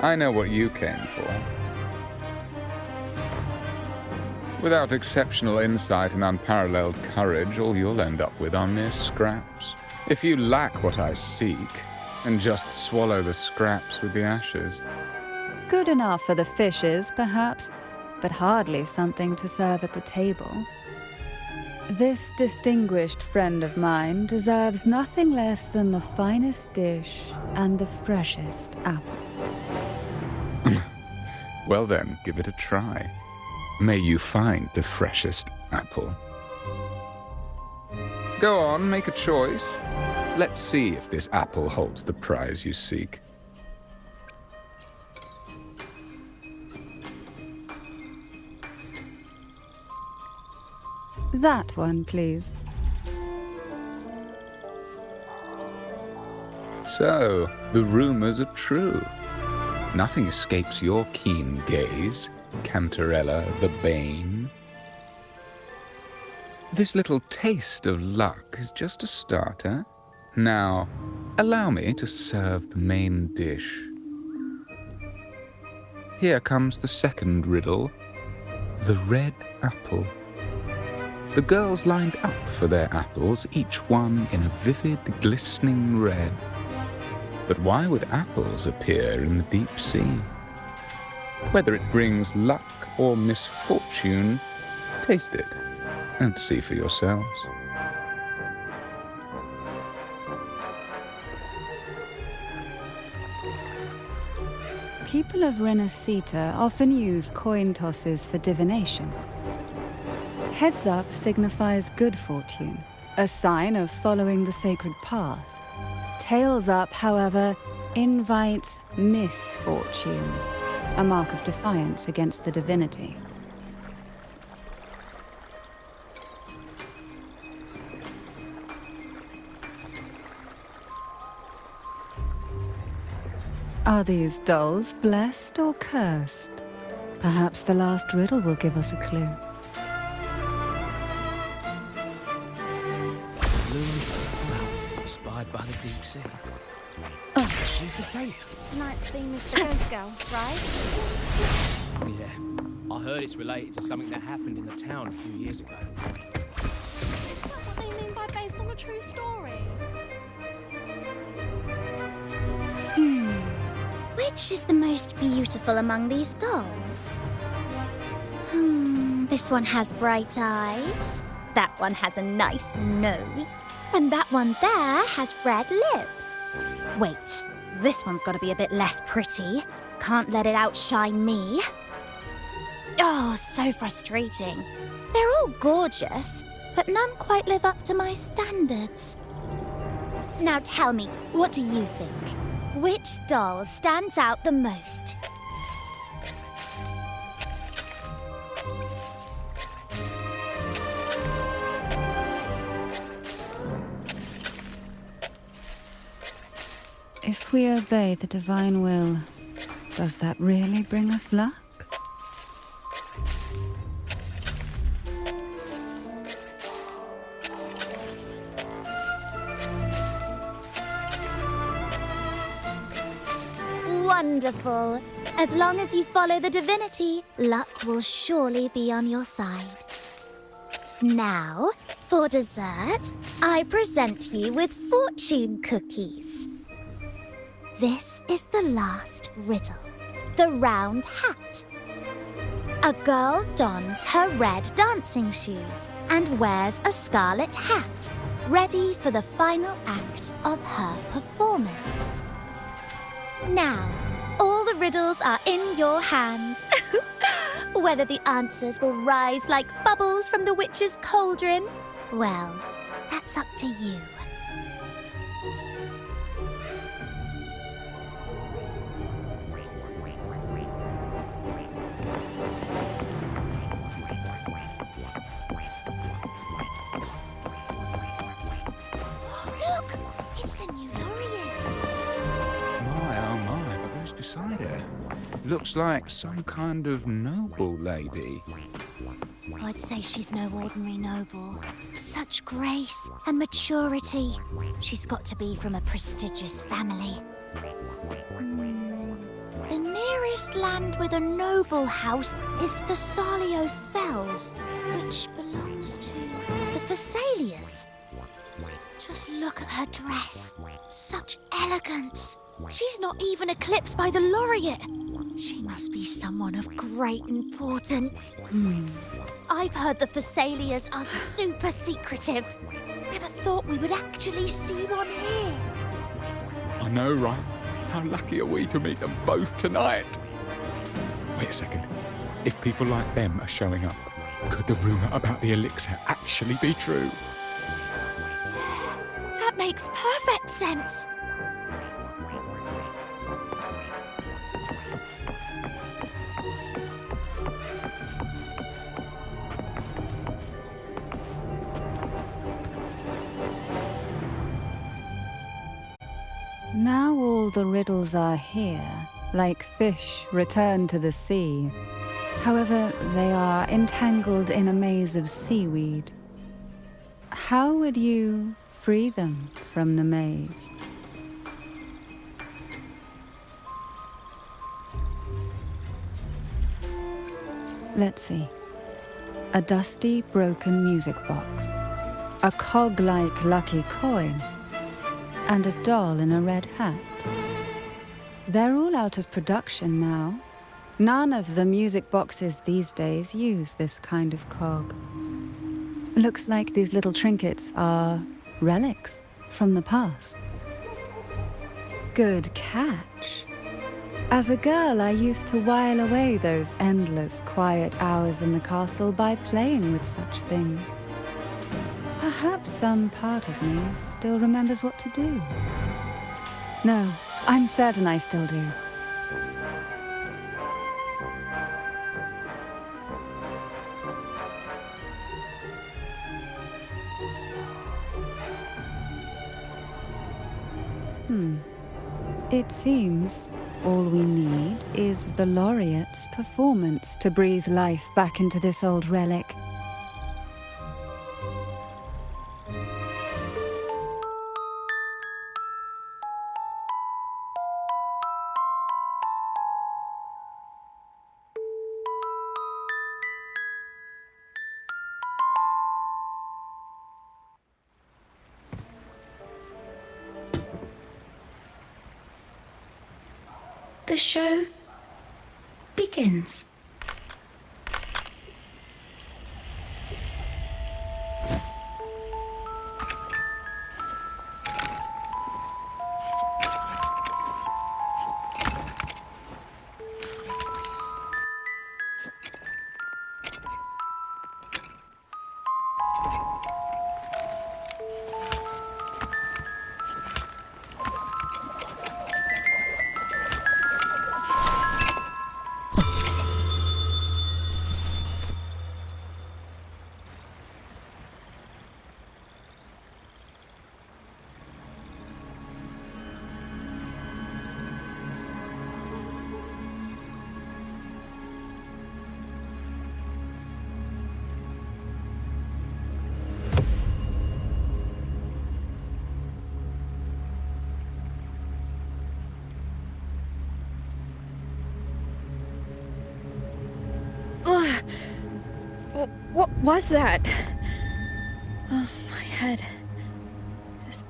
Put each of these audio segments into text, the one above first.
I know what you came for. Without exceptional insight and unparalleled courage, all you'll end up with are mere scraps. If you lack what I seek, then just swallow the scraps with the ashes. Good enough for the fishes, perhaps, but hardly something to serve at the table. This distinguished friend of mine deserves nothing less than the finest dish and the freshest apple. Well then, give it a try. May you find the freshest apple. Go on, make a choice. Let's see if this apple holds the prize you seek. That one, please. So, the rumors are true. Nothing escapes your keen gaze, Cantarella the Bane. This little taste of luck is just a starter. Now, allow me to serve the main dish. Here comes the second riddle, the red apple. The girls lined up for their apples, each one in a vivid, glistening red. But why would apples appear in the deep sea? Whether it brings luck or misfortune, taste it and see for yourselves. People of Renacita often use coin tosses for divination. Heads up signifies good fortune, a sign of following the sacred path. Tails up, however, invites misfortune, a mark of defiance against the divinity. Are these dolls blessed or cursed? Perhaps the last riddle will give us a clue. Inspired by the deep sea. Oh. Is she for sale? Tonight's theme is the Ghost Girl, right? Yeah. I heard it's related to something that happened in the town a few years ago. Is that what they mean by based on a true story? Which is the most beautiful among these dolls? This one has bright eyes. That one has a nice nose. And that one there has red lips. Wait, this one's got to be a bit less pretty. Can't let it outshine me. Oh, so frustrating. They're all gorgeous, but none quite live up to my standards. Now tell me, what do you think? Which doll stands out the most? If we obey the divine will, does that really bring us luck? Wonderful. As long as you follow the divinity, luck will surely be on your side. Now, for dessert, I present you with fortune cookies. This is the last riddle, the round hat. A girl dons her red dancing shoes and wears a scarlet hat, ready for the final act of her performance. Now, all the riddles are in your hands. Whether the answers will rise like bubbles from the witch's cauldron, well, that's up to you. Look, it's the new Laurier. My, oh my, but who's beside her? Looks like some kind of noble lady. I'd say she's no ordinary noble. Such grace and maturity. She's got to be from a prestigious family. The nearest land with a noble house is Thessalio Fells, which belongs to the Thessalias. Just look at her dress. Such elegance. She's not even eclipsed by the laureate. She must be someone of great importance. I've heard the Thessalias are super secretive. Never thought we would actually see one here. I know, right? How lucky are we to meet them both tonight? Wait a second. If people like them are showing up, could the rumour about the elixir actually be true? That makes perfect sense. Now all the riddles are here, like fish returned to the sea. However, they are entangled in a maze of seaweed. How would you free them from the maze? Let's see. A dusty, broken music box. A cog-like lucky coin. And a doll in a red hat. They're all out of production now. None of the music boxes these days use this kind of cog. Looks like these little trinkets are relics from the past. Good catch. As a girl, I used to while away those endless, quiet hours in the castle by playing with such things. Perhaps some part of me still remembers what to do. No, I'm certain I still do. It seems all we need is the laureate's performance to breathe life back into this old relic. The show begins. What was that? Oh, my head. This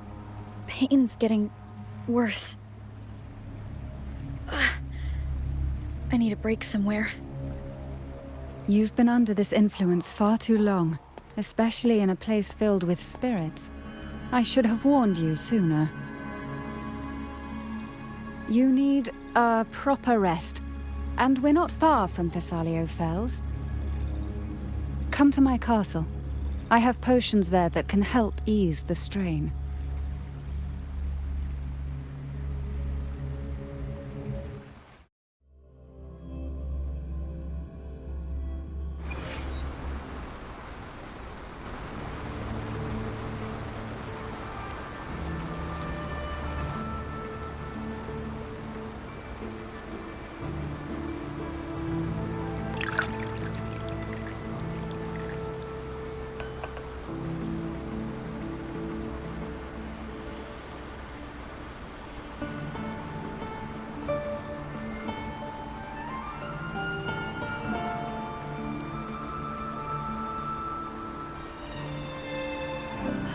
pain's getting worse. I need a break somewhere. You've been under this influence far too long, especially in a place filled with spirits. I should have warned you sooner. You need a proper rest, and we're not far from Thessalio Fells. Come to my castle. I have potions there that can help ease the strain.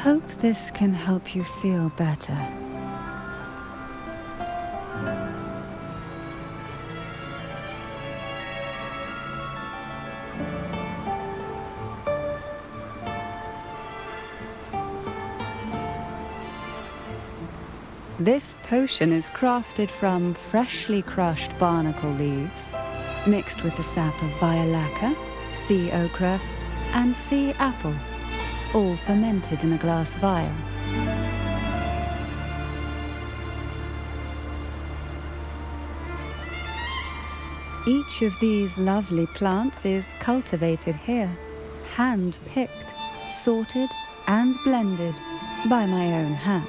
hope this can help you feel better. This potion is crafted from freshly crushed barnacle leaves, mixed with the sap of violaca, sea okra, and sea apple, all fermented in a glass vial. Each of these lovely plants is cultivated here, hand-picked, sorted, and blended by my own hands.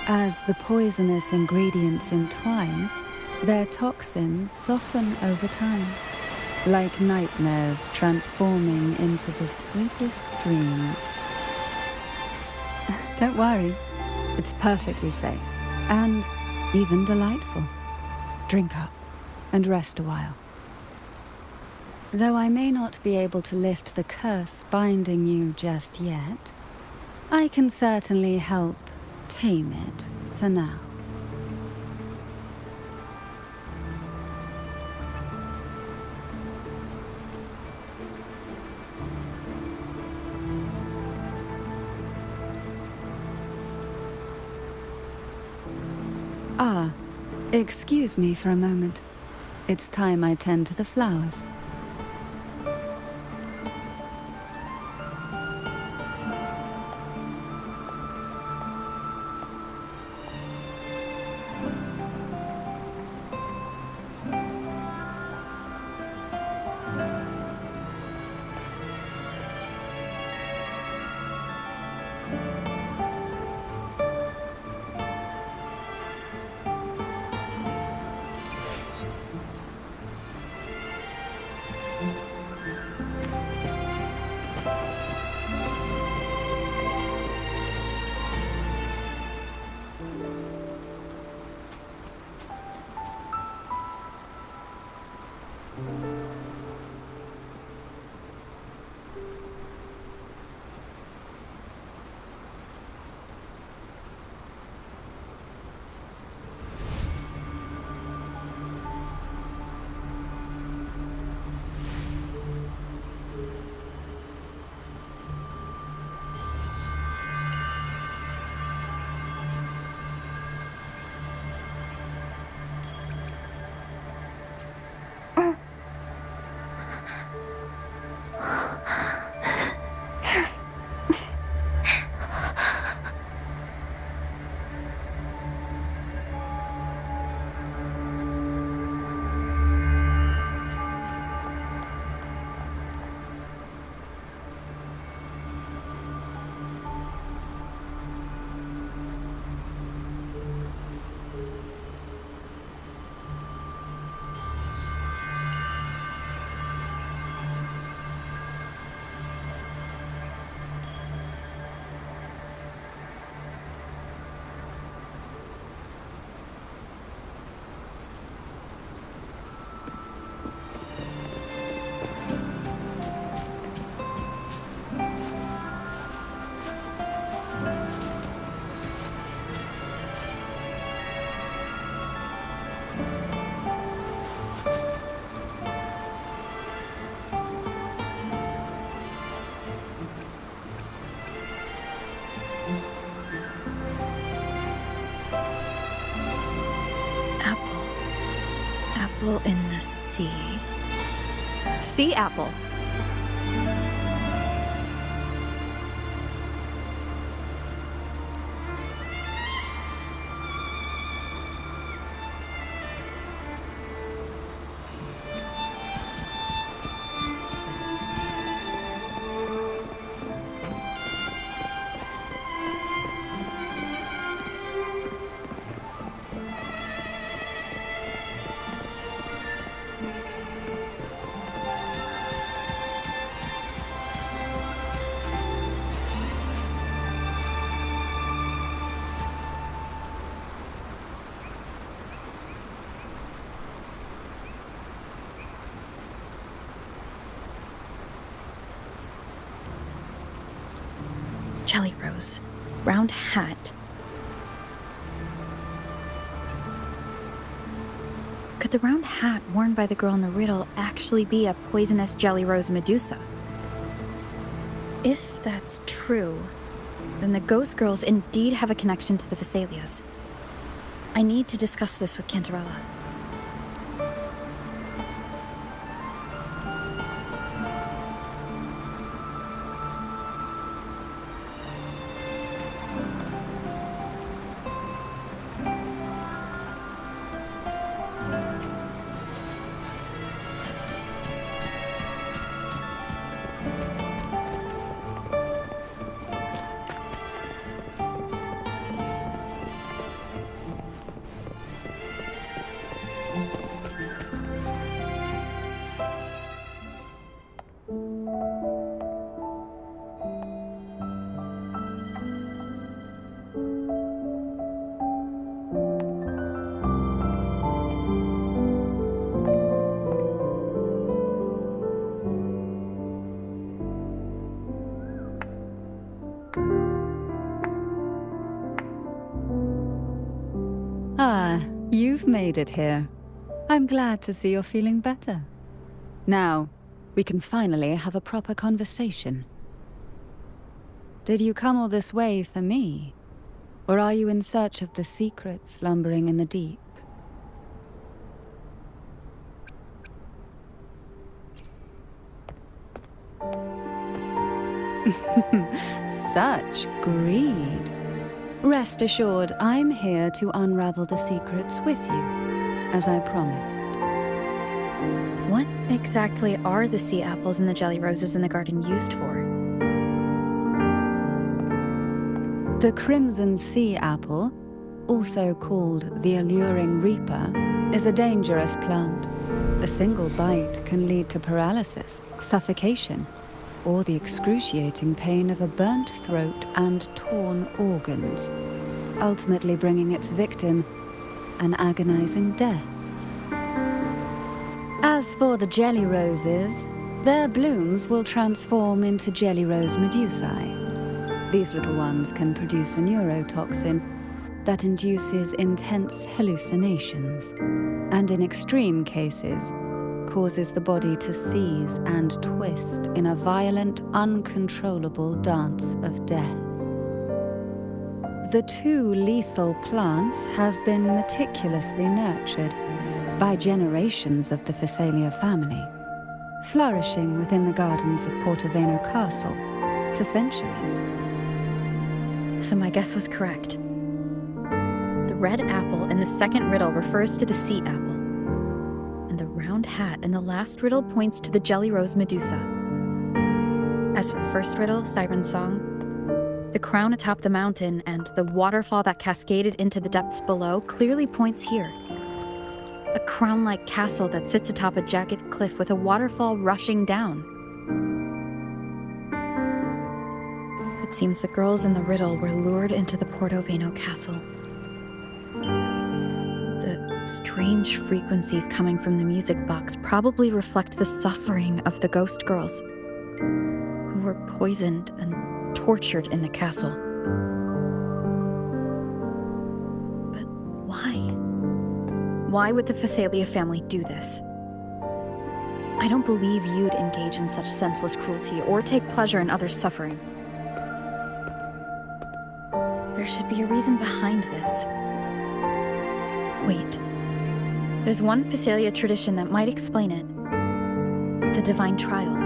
As the poisonous ingredients entwine, their toxins soften over time, like nightmares transforming into the sweetest dreams. Don't worry, it's perfectly safe and even delightful. Drink up and rest a while. Though I may not be able to lift the curse binding you just yet, I can certainly help tame it for now. Ah, excuse me for a moment. It's time I tend to the flowers. Apple in the sea. Sea apple. Jelly Rose. Round hat. Could the round hat worn by the girl in the riddle actually be a poisonous Jelly Rose Medusa? If that's true, then the ghost girls indeed have a connection to the Vesalias. I need to discuss this with Cantarella. Ah, you've made it here. I'm glad to see you're feeling better. Now, we can finally have a proper conversation. Did you come all this way for me? Or are you in search of the secret slumbering in the deep? Such greed. Rest assured, I'm here to unravel the secrets with you, as I promised. What exactly are the sea apples and the jelly roses in the garden used for? The crimson sea apple, also called the alluring reaper, is a dangerous plant. A single bite can lead to paralysis, suffocation, or the excruciating pain of a burnt throat and torn organs, ultimately bringing its victim an agonizing death. As for the jelly roses, their blooms will transform into jelly rose medusae. These little ones can produce a neurotoxin that induces intense hallucinations, and in extreme cases, causes the body to seize and twist in a violent, uncontrollable dance of death. The two lethal plants have been meticulously nurtured by generations of the Phasalia family, flourishing within the gardens of Portoveno Castle for centuries. So my guess was correct. The red apple in the second riddle refers to the sea apple. The round hat in the last riddle points to the jelly rose Medusa. As for the first riddle, Siren's Song, the crown atop the mountain and the waterfall that cascaded into the depths below clearly points here. A crown-like castle that sits atop a jagged cliff with a waterfall rushing down. It seems the girls in the riddle were lured into the Portoveno castle. Strange frequencies coming from the music box probably reflect the suffering of the ghost girls, who were poisoned and tortured in the castle. But why? Why would the Phasalia family do this? I don't believe you'd engage in such senseless cruelty or take pleasure in others' suffering. There should be a reason behind this. Wait. There's one Phasalia tradition that might explain it. The Divine Trials.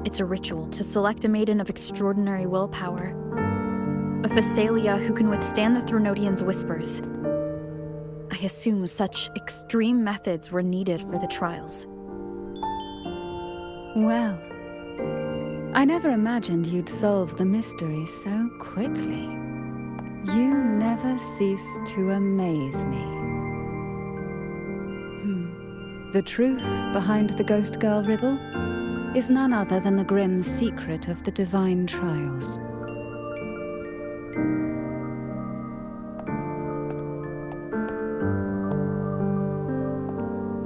It's a ritual to select a maiden of extraordinary willpower. A Phasalia who can withstand the Thronodians' whispers. I assume such extreme methods were needed for the trials. Well, I never imagined you'd solve the mystery so quickly. You never cease to amaze me. The truth behind the Ghost Girl riddle is none other than the grim secret of the Divine Trials.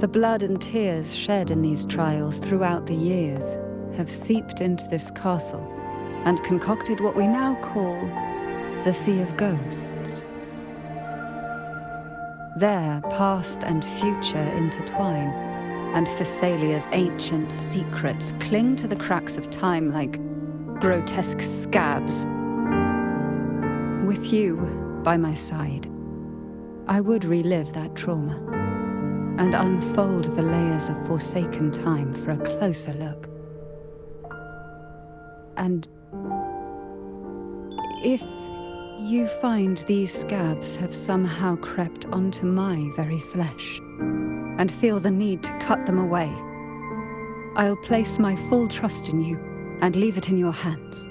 The blood and tears shed in these trials throughout the years have seeped into this castle and concocted what we now call the Sea of Ghosts. There, past and future intertwine, and Thessalia's ancient secrets cling to the cracks of time like grotesque scabs. With you by my side, I would relive that trauma and unfold the layers of forsaken time for a closer look. And if you find these scabs have somehow crept onto my very flesh and feel the need to cut them away, I'll place my full trust in you and leave it in your hands.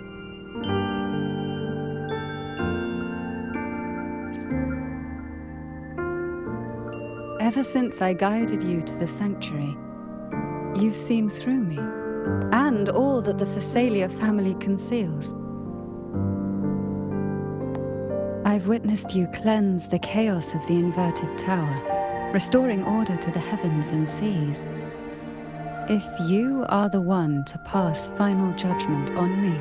Ever since I guided you to the sanctuary, you've seen through me, and all that the Thessalia family conceals. I've witnessed you cleanse the chaos of the inverted tower, restoring order to the heavens and seas. If you are the one to pass final judgment on me,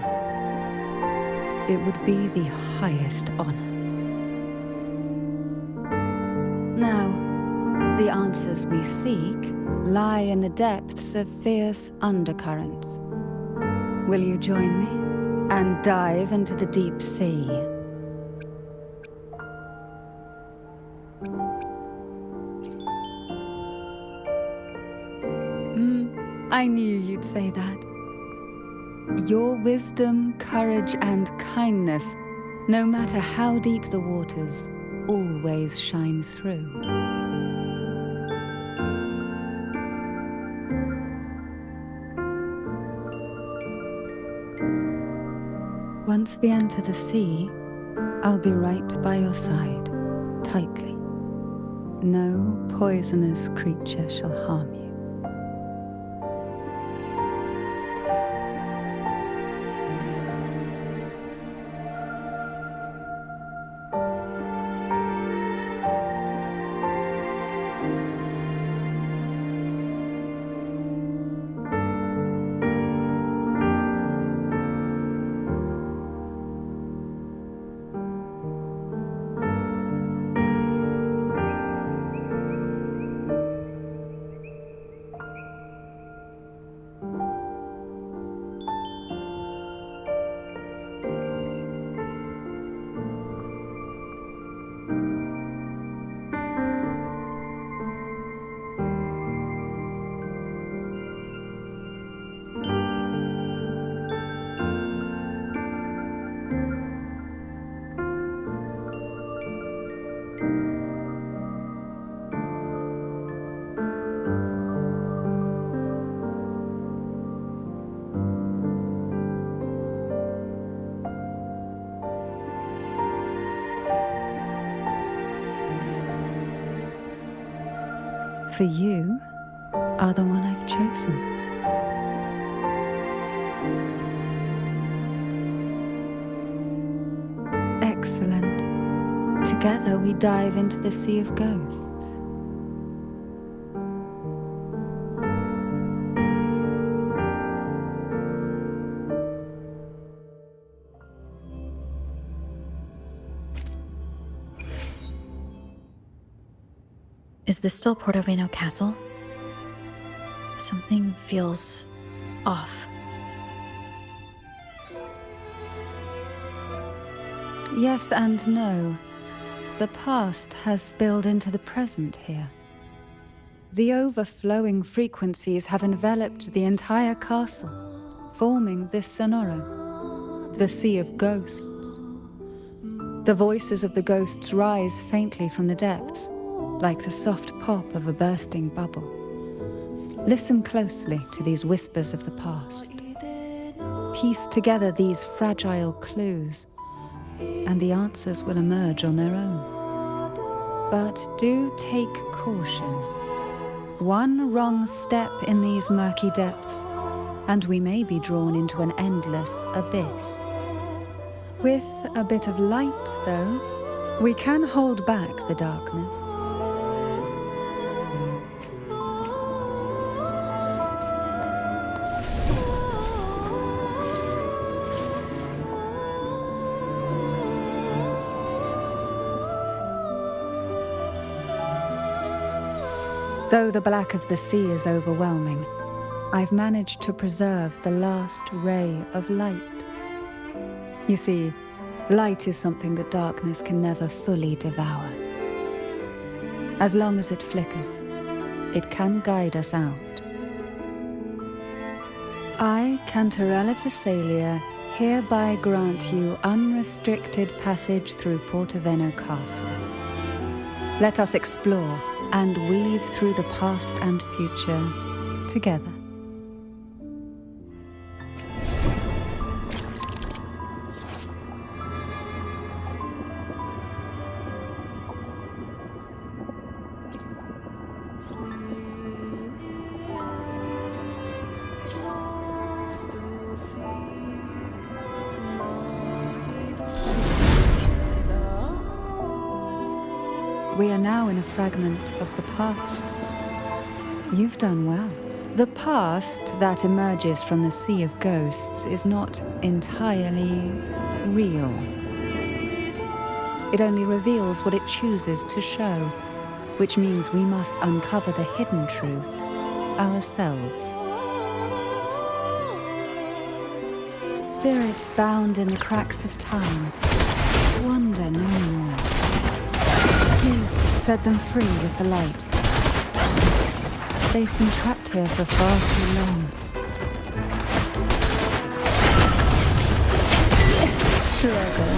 it would be the highest honor. Now, the answers we seek lie in the depths of fierce undercurrents. Will you join me and dive into the deep sea? I knew you'd say that. Your wisdom, courage, and kindness, no matter how deep the waters, always shine through. Once we enter the sea, I'll be right by your side, tightly. No poisonous creature shall harm you. For you are the one I've chosen. Excellent. Together we dive into the Sea of Ghosts. Is this still Portovino Castle? Something feels off. Yes and no. The past has spilled into the present here. The overflowing frequencies have enveloped the entire castle, forming this sonoro, the Sea of Ghosts. The voices of the ghosts rise faintly from the depths, like the soft pop of a bursting bubble. Listen closely to these whispers of the past. Piece together these fragile clues, and the answers will emerge on their own. But do take caution. One wrong step in these murky depths, and we may be drawn into an endless abyss. With a bit of light, though, we can hold back the darkness. Though the black of the sea is overwhelming, I've managed to preserve the last ray of light. You see, light is something that darkness can never fully devour. As long as it flickers, it can guide us out. I, Cantarella Thessalia, hereby grant you unrestricted passage through Portoveno Castle. Let us explore and weave through the past and future together. We are now in a fragment of the past. You've done well. The past that emerges from the sea of ghosts is not entirely real. It only reveals what it chooses to show, which means we must uncover the hidden truth ourselves. Spirits bound in the cracks of time wander no more. Please set them free with the light. They've been trapped here for far too long. Struggle.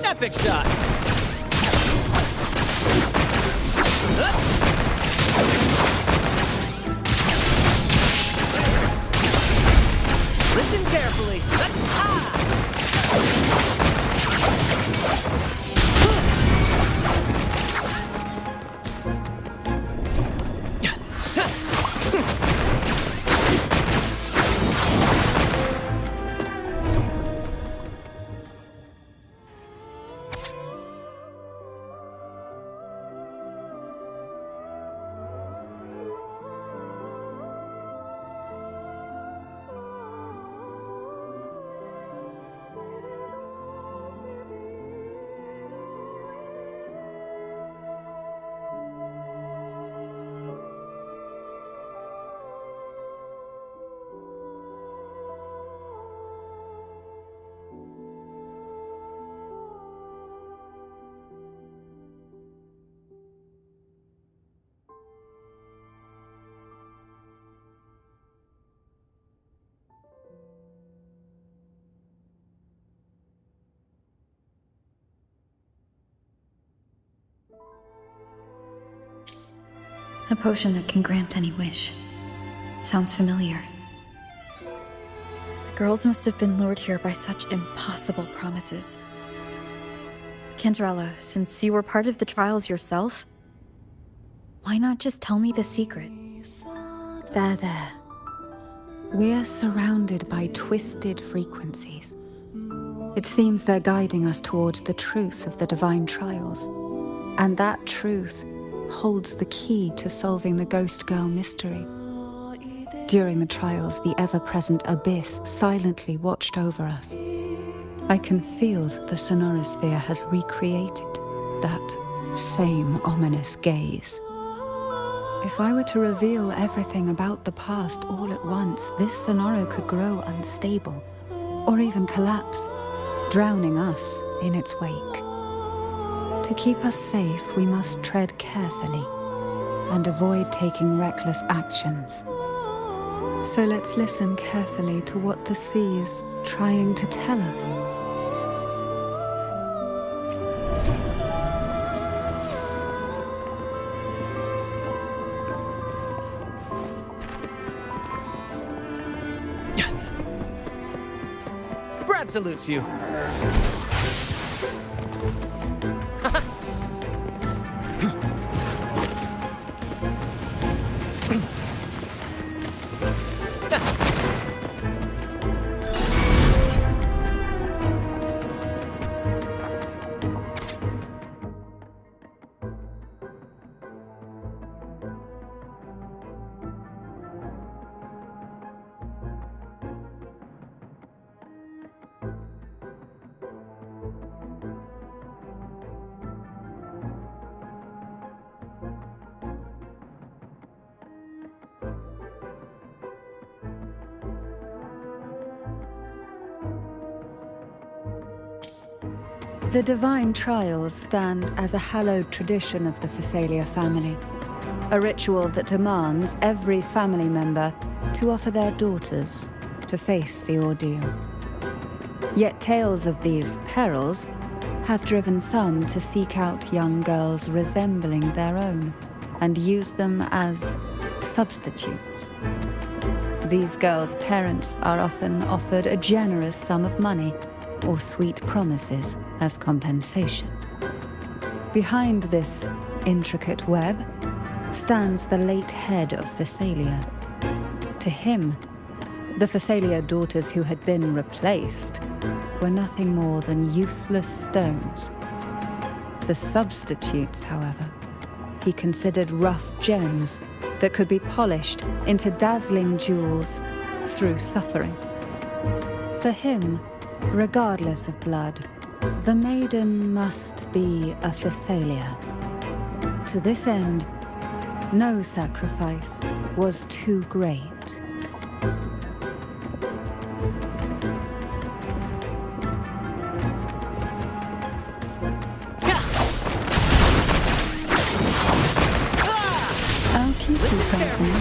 Epic shot! Listen carefully. A potion that can grant any wish. Sounds familiar. The girls must have been lured here by such impossible promises. Cantarella, since you were part of the trials yourself, why not just tell me the secret? There. We're surrounded by twisted frequencies. It seems they're guiding us towards the truth of the divine trials. And that truth holds the key to solving the Ghost Girl mystery. During the trials, the ever-present abyss silently watched over us. I can feel that the sonorosphere has recreated that same ominous gaze. If I were to reveal everything about the past all at once, this sonoro could grow unstable, or even collapse, drowning us in its wake. To keep us safe, we must tread carefully and avoid taking reckless actions. So let's listen carefully to what the sea is trying to tell us. Brad salutes you. The divine trials stand as a hallowed tradition of the Phasalia family, a ritual that demands every family member to offer their daughters to face the ordeal. Yet tales of these perils have driven some to seek out young girls resembling their own and use them as substitutes. These girls' parents are often offered a generous sum of money or sweet promises as compensation. Behind this intricate web stands the late head of Phasalia. To him, the Phasalia daughters who had been replaced were nothing more than useless stones. The substitutes, however, he considered rough gems that could be polished into dazzling jewels through suffering. For him, regardless of blood, the maiden must be a Phasalia. To this end, no sacrifice was too great. I'll keep you company.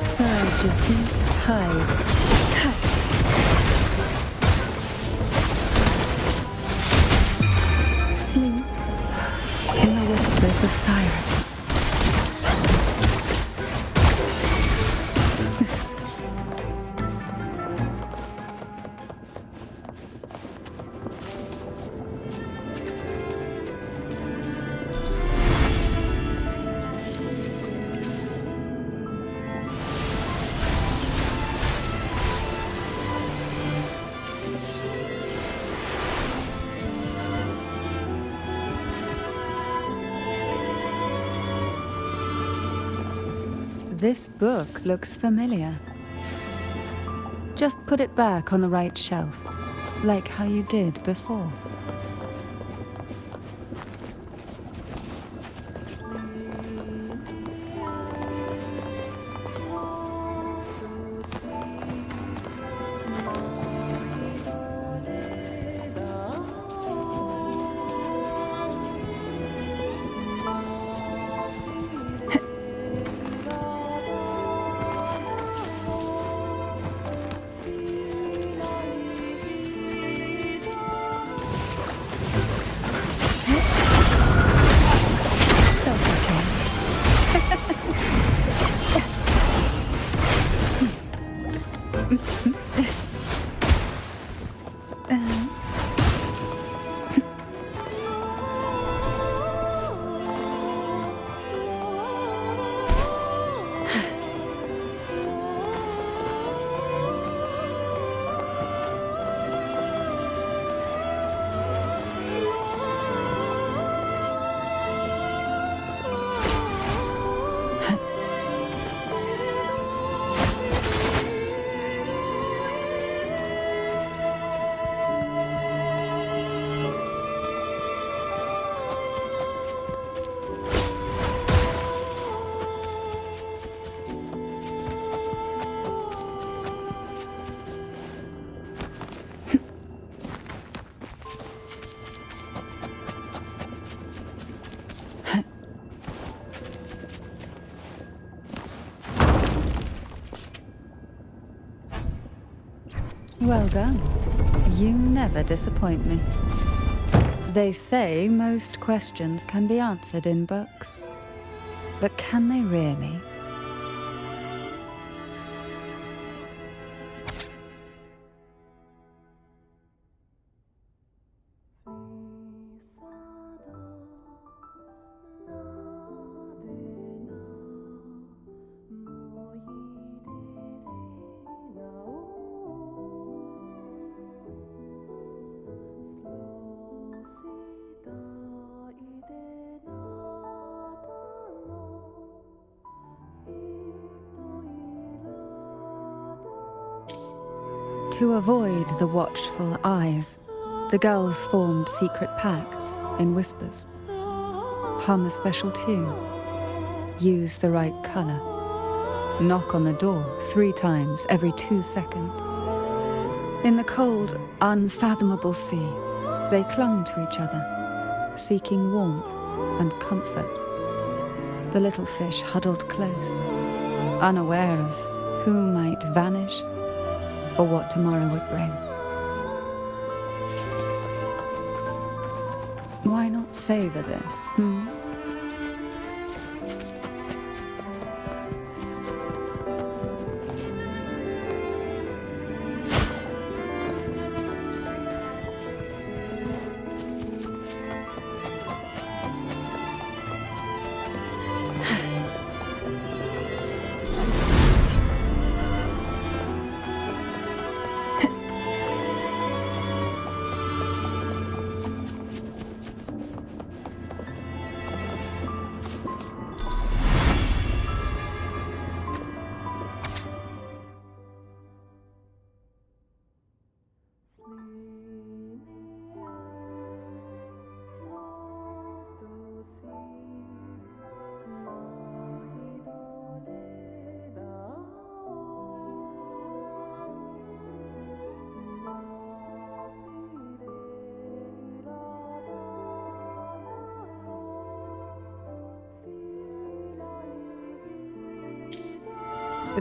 Surge of deep tides. Sleep in the whispers of sirens. This book looks familiar. Just put it back on the right shelf, like how you did before. Well done. You never disappoint me. They say most questions can be answered in books. But can they really? To avoid the watchful eyes, the girls formed secret pacts in whispers. Hum a special tune. Use the right color. Knock on the door 3 times every 2 seconds. In the cold, unfathomable sea, they clung to each other, seeking warmth and comfort. The little fish huddled close, unaware of who might vanish or what tomorrow would bring. Why not savor this,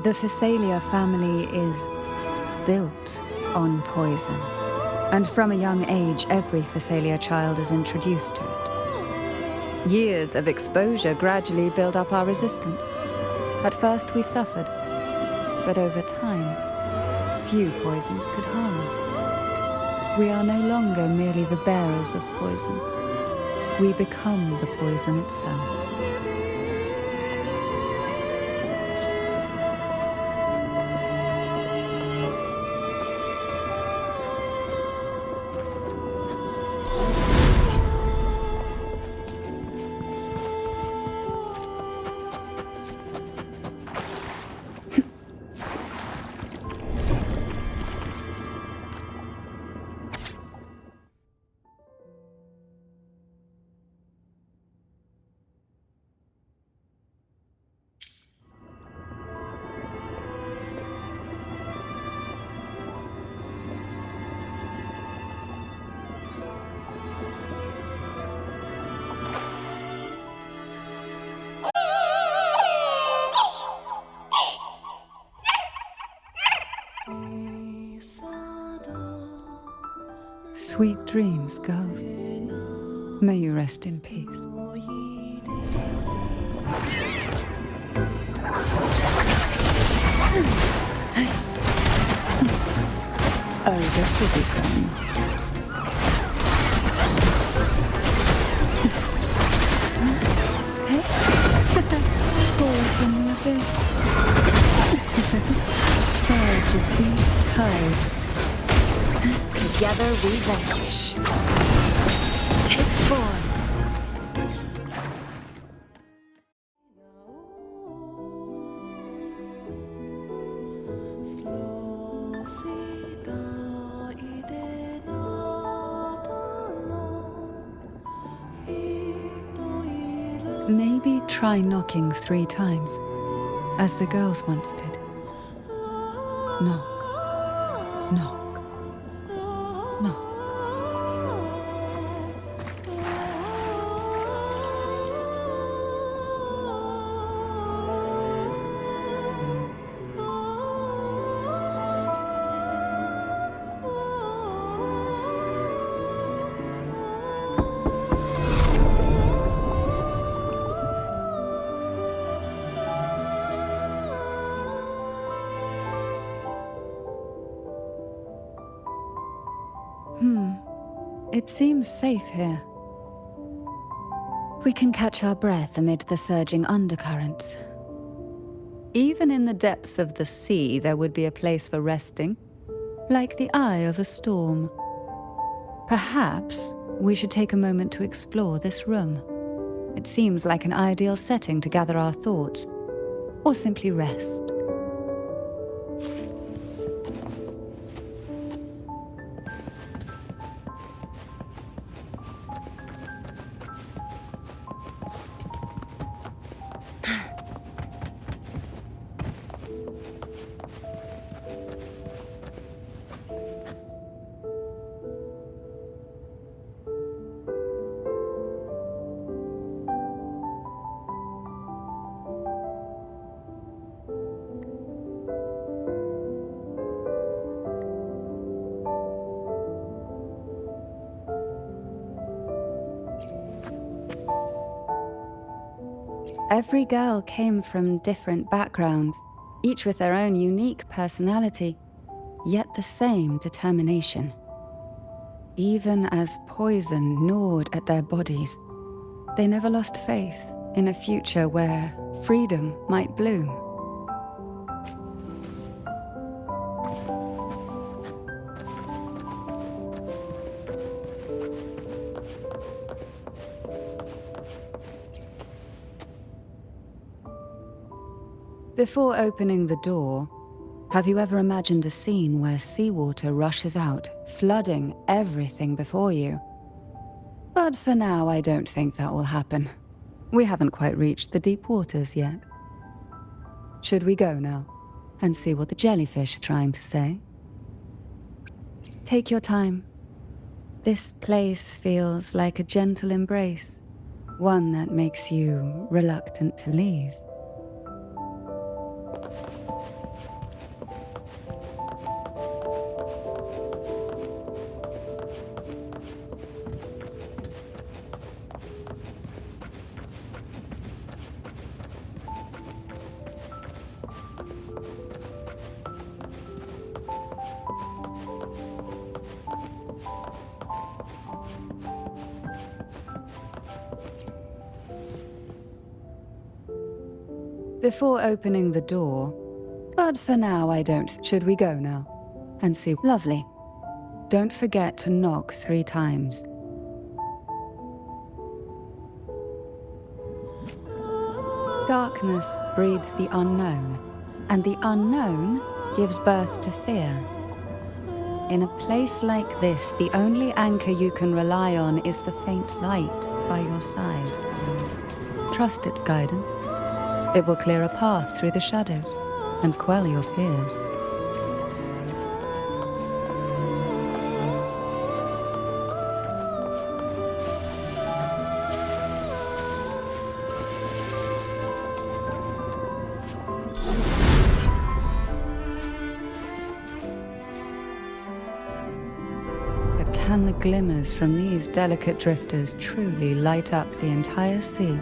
The Phasalia family is built on poison. And from a young age, every Phasalia child is introduced to it. Years of exposure gradually build up our resistance. At first we suffered, but over time, few poisons could harm us. We are no longer merely the bearers of poison. We become the poison itself. Sweet dreams, girls. May you rest in peace. Oh, this will be fun. Hey? Fall from your base. Surge deep tides. Together we vanish. Take form. Maybe try knocking 3 times, as the girls once did. Knock, knock, knock. It seems safe here. We can catch our breath amid the surging undercurrents. Even in the depths of the sea, there would be a place for resting, like the eye of a storm. Perhaps we should take a moment to explore this room. It seems like an ideal setting to gather our thoughts, or simply rest. Every girl came from different backgrounds, each with their own unique personality, yet the same determination. Even as poison gnawed at their bodies, they never lost faith in a future where freedom might bloom. Before opening the door, have you ever imagined a scene where seawater rushes out, flooding everything before you? But for now, I don't think that will happen. We haven't quite reached the deep waters yet. Should we go now and see what the jellyfish are trying to say? Take your time. This place feels like a gentle embrace, one that makes you reluctant to leave. Before opening the door, but for now I don't. Should we go now and see? Lovely. Don't forget to knock 3 times. Darkness breeds the unknown, and the unknown gives birth to fear. In a place like this, the only anchor you can rely on is the faint light by your side. Trust its guidance. It will clear a path through the shadows and quell your fears. But can the glimmers from these delicate drifters truly light up the entire sea?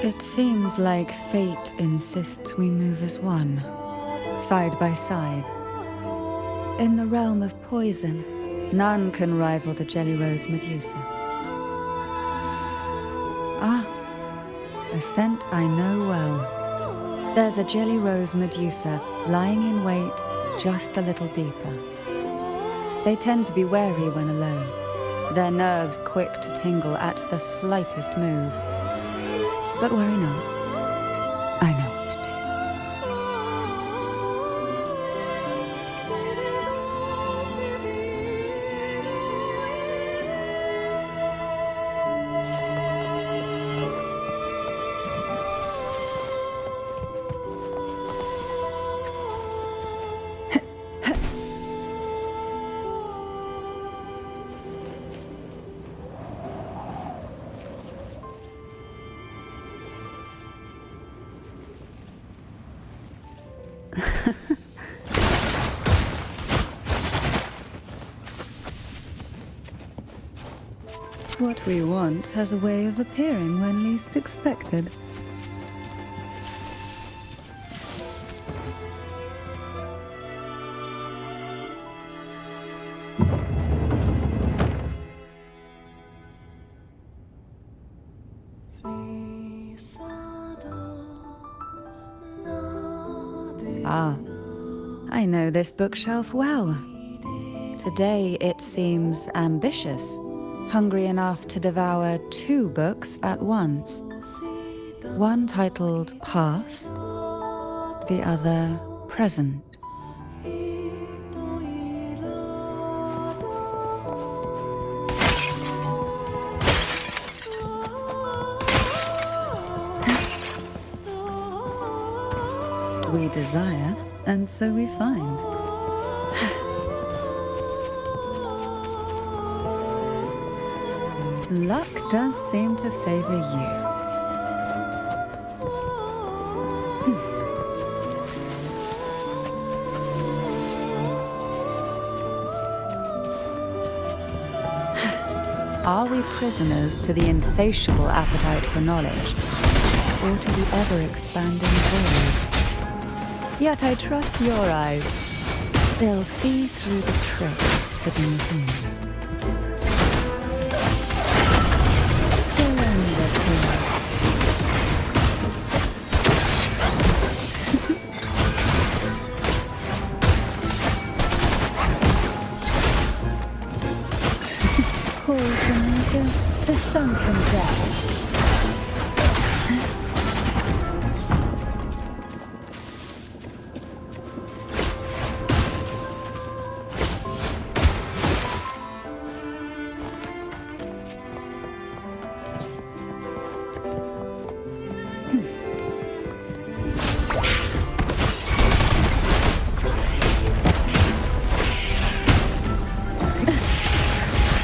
It seems like fate insists we move as one, side by side. In the realm of poison, none can rival the Jelly Rose Medusa. Ah, a scent I know well. There's a Jelly Rose Medusa lying in wait just a little deeper. They tend to be wary when alone, their nerves quick to tingle at the slightest move. But worry not, I know what to do. What we want has a way of appearing when least expected. Ah, I know this bookshelf well. Today it seems ambitious, hungry enough to devour 2 books at once. One titled Past, the other present. We desire, and so we find. Luck does seem to favor you. Are we prisoners to the insatiable appetite for knowledge, or to the ever-expanding void? Yet I trust your eyes. They'll see through the tricks hidden within. Surrender to it. Call from abyss to sunken depths.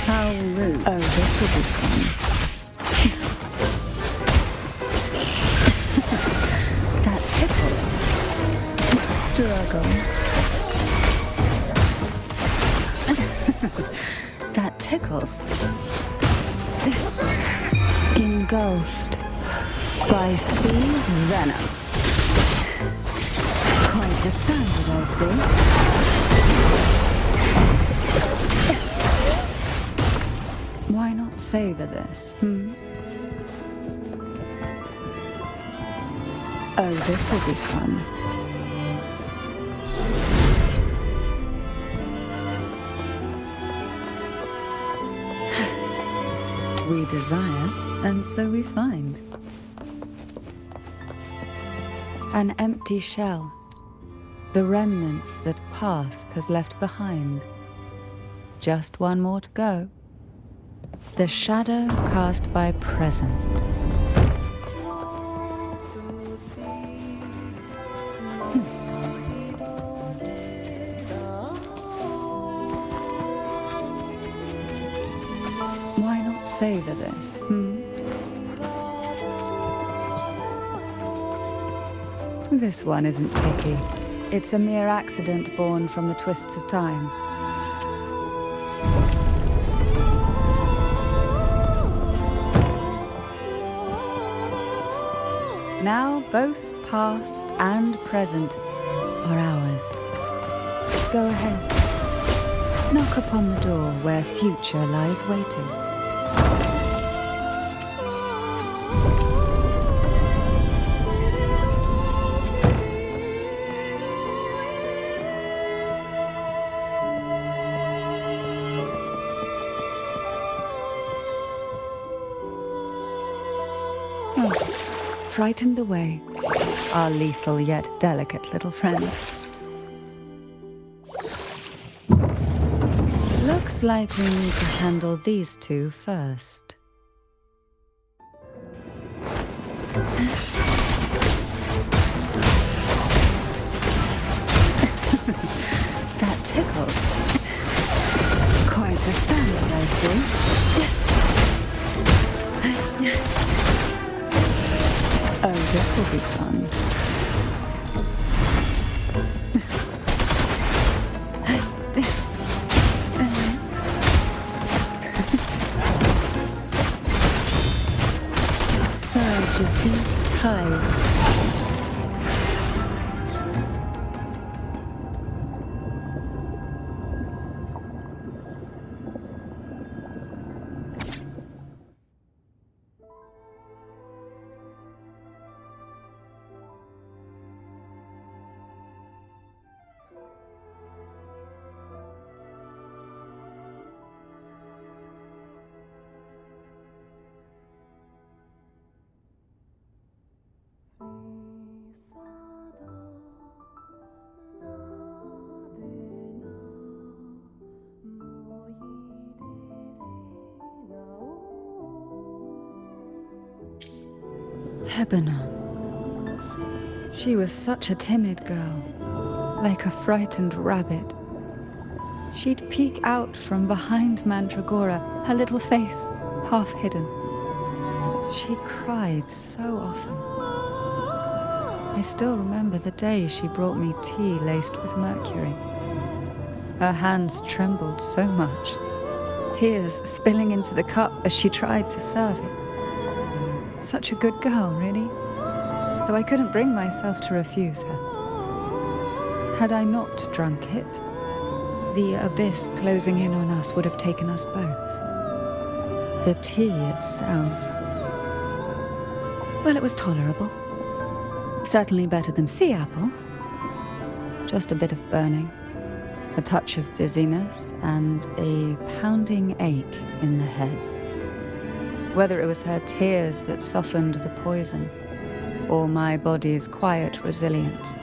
How rude. Oh, this will be fun. That tickles. Struggle. That tickles. Engulfed by sea's venom. Quite the standard, I see. Why not savor this, Oh, this will be fun. We desire, and so we find. An empty shell. The remnants that past has left behind. Just one more to go. The shadow cast by present. Why not savor this, This one isn't picky. It's a mere accident born from the twists of time. Now both past and present are ours. Go ahead. Knock upon the door where future lies waiting. Frightened away, our lethal yet delicate little friend. Looks like we need to handle these two first. That tickles. Quite the standard, I see. Oh, this will be fun. Surge of deep tides. Lebanon. She was such a timid girl, like a frightened rabbit. She'd peek out from behind Mandragora, her little face half hidden. She cried so often. I still remember the day she brought me tea laced with mercury. Her hands trembled so much, tears spilling into the cup as she tried to serve it. Such a good girl, really. So I couldn't bring myself to refuse her. Had I not drunk it, the abyss closing in on us would have taken us both. The tea itself, well, it was tolerable. Certainly better than sea apple. Just a bit of burning, a touch of dizziness, and a pounding ache in the head. Whether it was her tears that softened the poison, or my body's quiet resilience,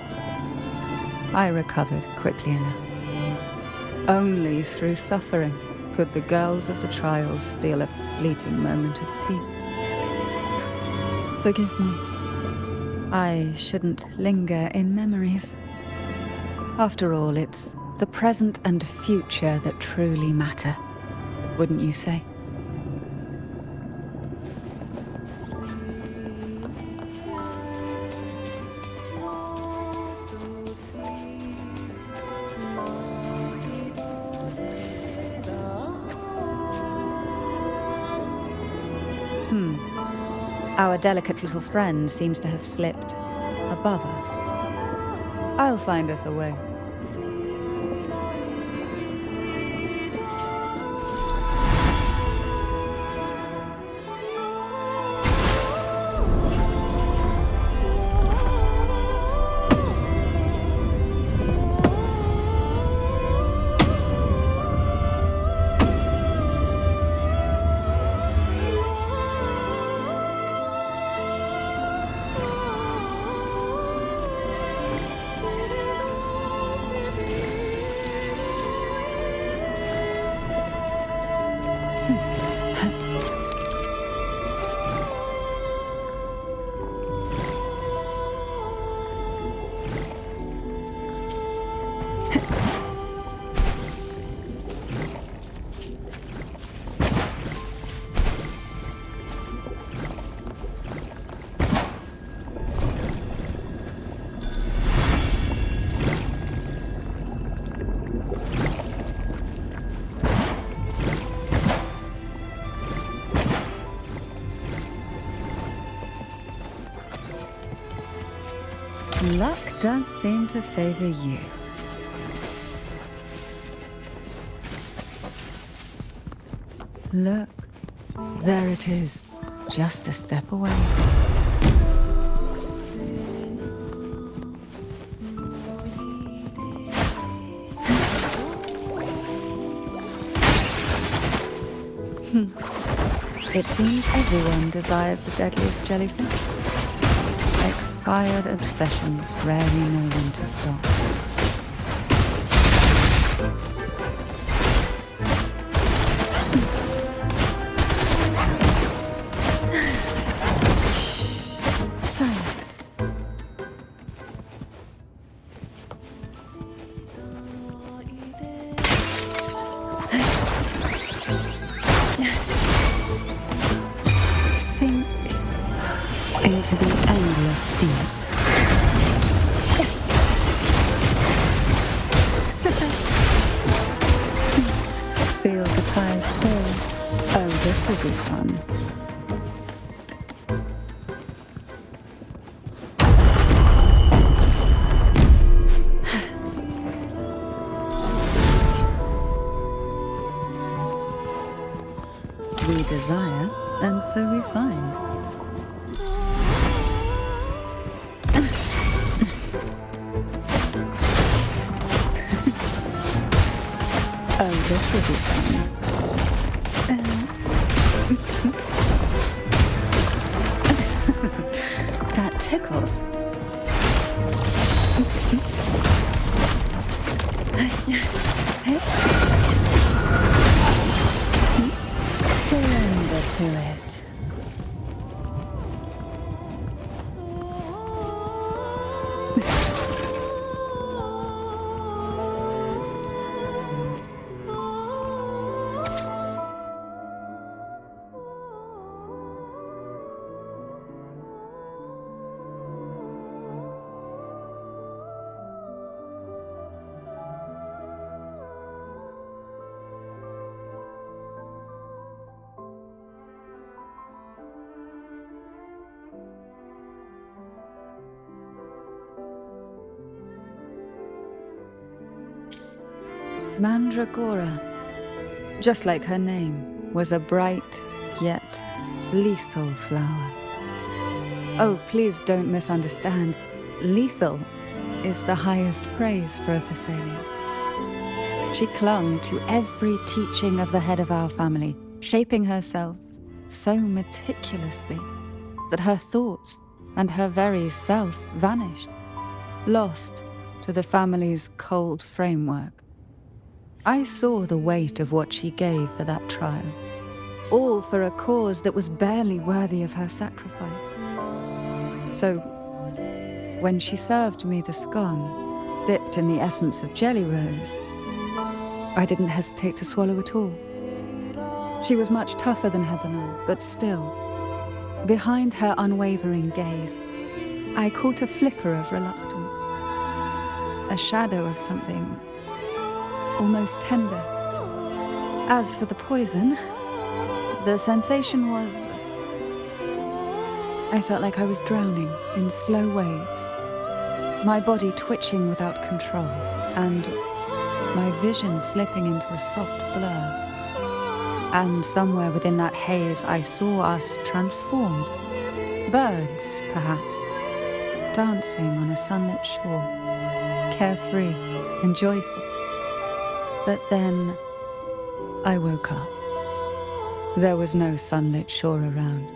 I recovered quickly enough. Only through suffering could the girls of the trials steal a fleeting moment of peace. Forgive me. I shouldn't linger in memories. After all, it's the present and future that truly matter, wouldn't you say? Our delicate little friend seems to have slipped above us. I'll find us a way. Luck does seem to favor you. Look, there it is, just a step away. It seems everyone desires the deadliest jellyfish. Expired obsessions rarely know when to stop. Silence. Sink into the endless deep. Feel the tide pour. Oh, this will be fun. We desire, and so we find. Oh, this will be fun. That tickles. Surrender to it. Mandragora, just like her name, was a bright yet lethal flower. Oh, please don't misunderstand. Lethal is the highest praise for a Phasalia. She clung to every teaching of the head of our family, shaping herself so meticulously that her thoughts and her very self vanished, lost to the family's cold framework. I saw the weight of what she gave for that trial, all for a cause that was barely worthy of her sacrifice. So, when she served me the scone, dipped in the essence of jelly rose, I didn't hesitate to swallow it all. She was much tougher than Hebenon, but still, behind her unwavering gaze, I caught a flicker of reluctance, a shadow of something almost tender. As for the poison, the sensation was... I felt like I was drowning in slow waves, my body twitching without control, and my vision slipping into a soft blur. And somewhere within that haze, I saw us transformed. Birds, perhaps, dancing on a sunlit shore, carefree and joyful. But then I woke up. There was no sunlit shore around,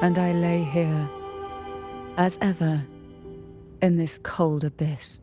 and I lay here, as ever, in this cold abyss.